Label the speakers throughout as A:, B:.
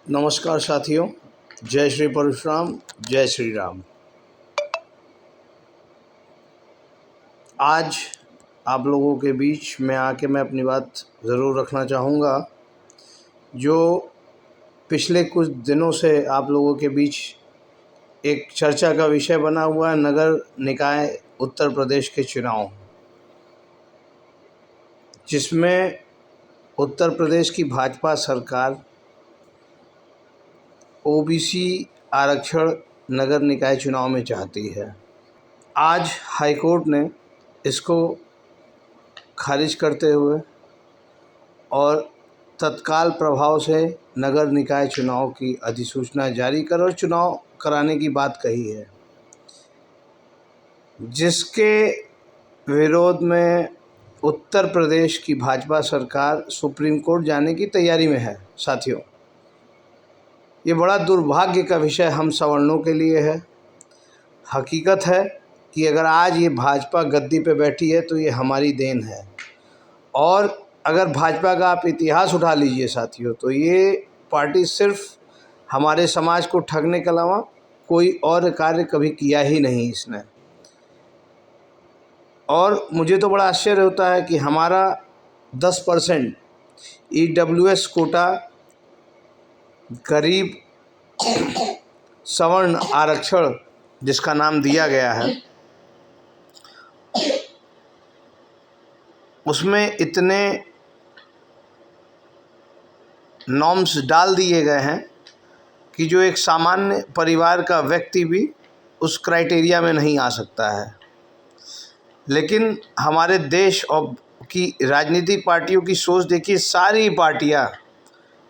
A: नमस्कार साथियों, जय श्री परशुराम, जय श्री राम। आज आप लोगों के बीच में आके मैं अपनी बात ज़रूर रखना चाहूँगा। जो पिछले कुछ दिनों से आप लोगों के बीच एक चर्चा का विषय बना हुआ है, नगर निकाय उत्तर प्रदेश के चुनाव, जिसमें उत्तर प्रदेश की भाजपा सरकार ओबीसी आरक्षण नगर निकाय चुनाव में चाहती है। आज हाईकोर्ट ने इसको खारिज करते हुए और तत्काल प्रभाव से नगर निकाय चुनाव की अधिसूचना जारी कर और चुनाव कराने की बात कही है, जिसके विरोध में उत्तर प्रदेश की भाजपा सरकार सुप्रीम कोर्ट जाने की तैयारी में है। साथियों, ये बड़ा दुर्भाग्य का विषय हम सवर्णों के लिए है। हकीकत है कि अगर आज ये भाजपा गद्दी पे बैठी है तो ये हमारी देन है, और अगर भाजपा का आप इतिहास उठा लीजिए साथियों, तो ये पार्टी सिर्फ हमारे समाज को ठगने के अलावा कोई और कार्य कभी किया ही नहीं इसने। और मुझे तो बड़ा आश्चर्य होता है कि हमारा 10% EWS कोटा गरीब सवर्ण आरक्षण जिसका नाम दिया गया है, उसमें इतने नॉर्म्स डाल दिए गए हैं कि जो एक सामान्य परिवार का व्यक्ति भी उस क्राइटेरिया में नहीं आ सकता है। लेकिन हमारे देश और की राजनीतिक पार्टियों की सोच देखिए, सारी पार्टियां,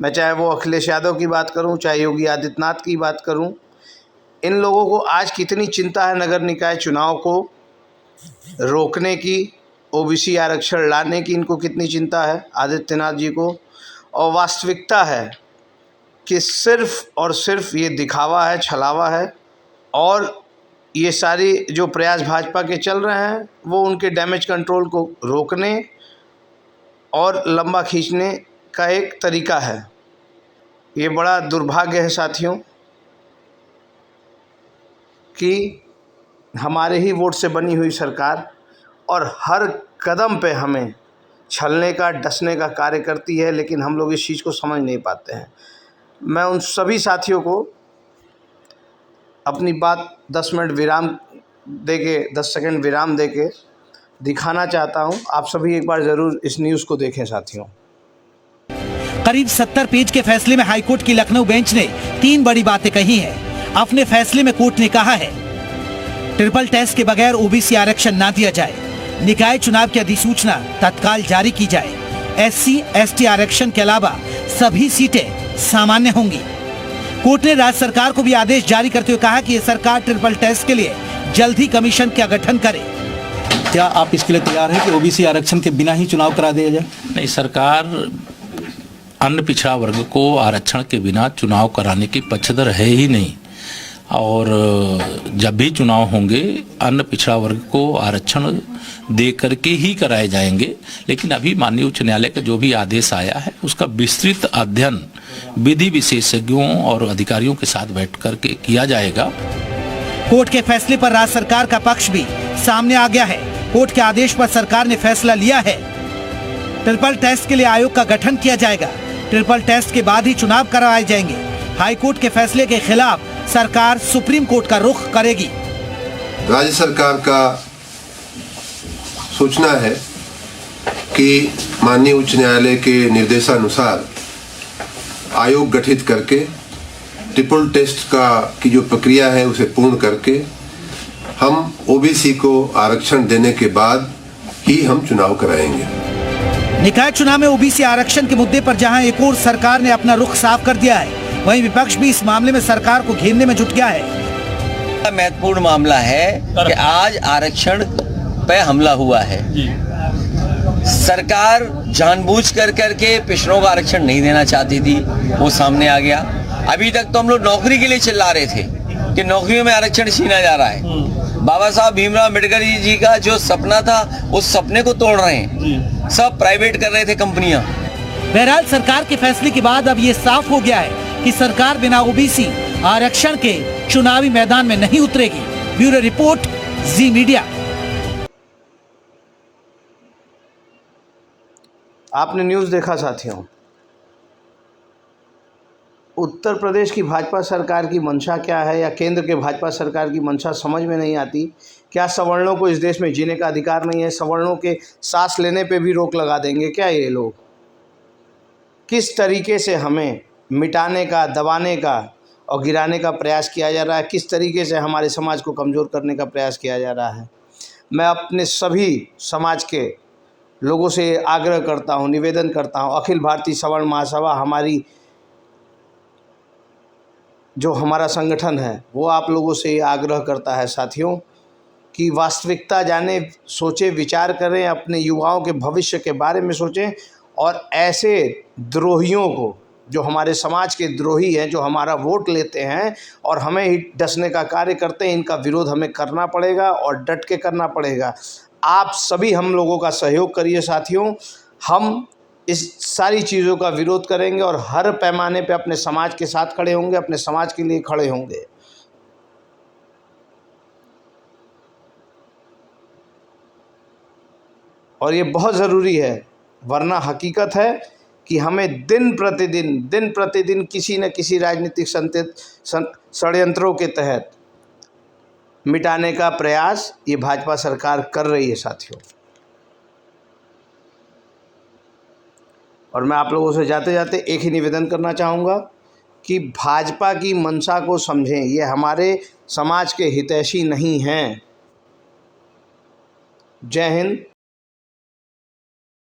A: मैं चाहे वो अखिलेश यादव की बात करूं, चाहे योगी आदित्यनाथ की बात करूं, इन लोगों को आज कितनी चिंता है नगर निकाय चुनाव को रोकने की, ओबीसी आरक्षण लाने की इनको कितनी चिंता है आदित्यनाथ जी को। और वास्तविकता है कि सिर्फ और सिर्फ ये दिखावा है, छलावा है, और ये सारी जो प्रयास भाजपा के चल रहे हैं वो उनके डैमेज कंट्रोल को रोकने और लंबा खींचने का एक तरीका है। ये बड़ा दुर्भाग्य है साथियों कि हमारे ही वोट से बनी हुई सरकार और हर कदम पे हमें छलने का, डसने का कार्य करती है, लेकिन हम लोग इस चीज़ को समझ नहीं पाते हैं। मैं उन सभी साथियों को अपनी बात 10 मिनट विराम देके, 10 सेकंड विराम देके दिखाना चाहता हूं। आप सभी एक बार ज़रूर इस न्यूज़ को देखें साथियों।
B: करीब 70 पेज के फैसले में हाईकोर्ट की लखनऊ बेंच ने 3 बड़ी बातें कही हैं। अपने फैसले में कोर्ट ने कहा है, ट्रिपल टेस्ट के बगैर ओबीसी आरक्षण ना दिया जाए, निकाय चुनाव की अधिसूचना तत्काल जारी की जाए, SC/ST आरक्षण के अलावा सभी सीटें सामान्य होंगी। कोर्ट ने राज्य सरकार को भी आदेश जारी करते हुए कहा कि ये सरकार ट्रिपल टेस्ट के लिए जल्द ही कमीशन का गठन करे। क्या आप इसके लिए तैयार हैं कि ओबीसी आरक्षण के बिना ही चुनाव करा दिया जाए?
C: नहीं, सरकार अन्य पिछड़ा वर्ग को आरक्षण के बिना चुनाव कराने की पक्षधर है ही नहीं, और जब भी चुनाव होंगे अन्य पिछड़ा वर्ग को आरक्षण दे करके ही कराए जाएंगे। लेकिन अभी माननीय उच्च न्यायालय का जो भी आदेश आया है उसका विस्तृत अध्ययन विधि विशेषज्ञों और अधिकारियों के साथ बैठ करके किया जाएगा।
B: कोर्ट के फैसले पर राज्य सरकार का पक्ष भी सामने आ गया है। कोर्ट के आदेश पर सरकार ने फैसला लिया है, ट्रिपल टेस्ट के लिए आयोग का गठन किया जाएगा, ट्रिपल टेस्ट के बाद ही चुनाव करवाए जाएंगे। हाईकोर्ट के फैसले के खिलाफ सरकार सुप्रीम कोर्ट का रुख करेगी।
D: राज्य सरकार का सूचना है कि माननीय उच्च न्यायालय के निर्देशानुसार आयोग गठित करके ट्रिपल टेस्ट की जो प्रक्रिया है उसे पूर्ण करके हम ओबीसी को आरक्षण देने के बाद ही हम चुनाव कराएंगे।
B: निकाय चुनाव में ओबीसी आरक्षण के मुद्दे पर जहां एक और सरकार ने अपना रुख साफ कर दिया है, वहीं विपक्ष भी इस मामले में सरकार को घेरने में जुट गया है।
E: महत्वपूर्ण मामला है कि आज आरक्षण पे हमला हुआ है। सरकार जानबूझ करके पिछड़ों का आरक्षण नहीं देना चाहती थी, वो सामने आ गया। अभी तक तो हम लोग नौकरी के लिए चिल्ला रहे थे कि नौकरियों में आरक्षण छीना जा रहा है। बाबा साहब भीमराव अम्बेडकर जी का जो सपना था उस सपने को तोड़ रहे हैं। सब प्राइवेट कर रहे थे कंपनियां।
B: बहरहाल सरकार के फैसले के बाद अब ये साफ हो गया है कि सरकार बिना ओबीसी आरक्षण के चुनावी मैदान में नहीं उतरेगी। ब्यूरो रिपोर्ट, जी मीडिया।
A: आपने न्यूज़ देखा साथियों, उत्तर प्रदेश की भाजपा सरकार की मंशा क्या है या केंद्र के भाजपा सरकार की मंशा समझ में नहीं आती। क्या सवर्णों को इस देश में जीने का अधिकार नहीं है? सवर्णों के सांस लेने पे भी रोक लगा देंगे क्या ये लोग? किस तरीके से हमें मिटाने का, दबाने का और गिराने का प्रयास किया जा रहा है, किस तरीके से हमारे समाज को कमज़ोर करने का प्रयास किया जा रहा है। मैं अपने सभी समाज के लोगों से आग्रह करता हूँ, निवेदन करता हूँ, अखिल भारतीय सवर्ण महासभा हमारी जो हमारा संगठन है वो आप लोगों से आग्रह करता है साथियों कि वास्तविकता जाने, सोचें, विचार करें, अपने युवाओं के भविष्य के बारे में सोचें और ऐसे द्रोहियों को, जो हमारे समाज के द्रोही हैं, जो हमारा वोट लेते हैं और हमें ही डसने का कार्य करते हैं, इनका विरोध हमें करना पड़ेगा और डट के करना पड़ेगा। आप सभी हम लोगों का सहयोग करिए साथियों। हम इस सारी चीज़ों का विरोध करेंगे और हर पैमाने पे अपने समाज के साथ खड़े होंगे, अपने समाज के लिए खड़े होंगे। और ये बहुत ज़रूरी है, वरना हकीकत है कि हमें दिन प्रतिदिन किसी न किसी राजनीतिक षड्यंत्रों के तहत मिटाने का प्रयास ये भाजपा सरकार कर रही है साथियों। और मैं आप लोगों से जाते जाते एक ही निवेदन करना चाहूँगा कि भाजपा की मंशा को समझें, ये हमारे समाज के हितैषी नहीं हैं। जय हिंद,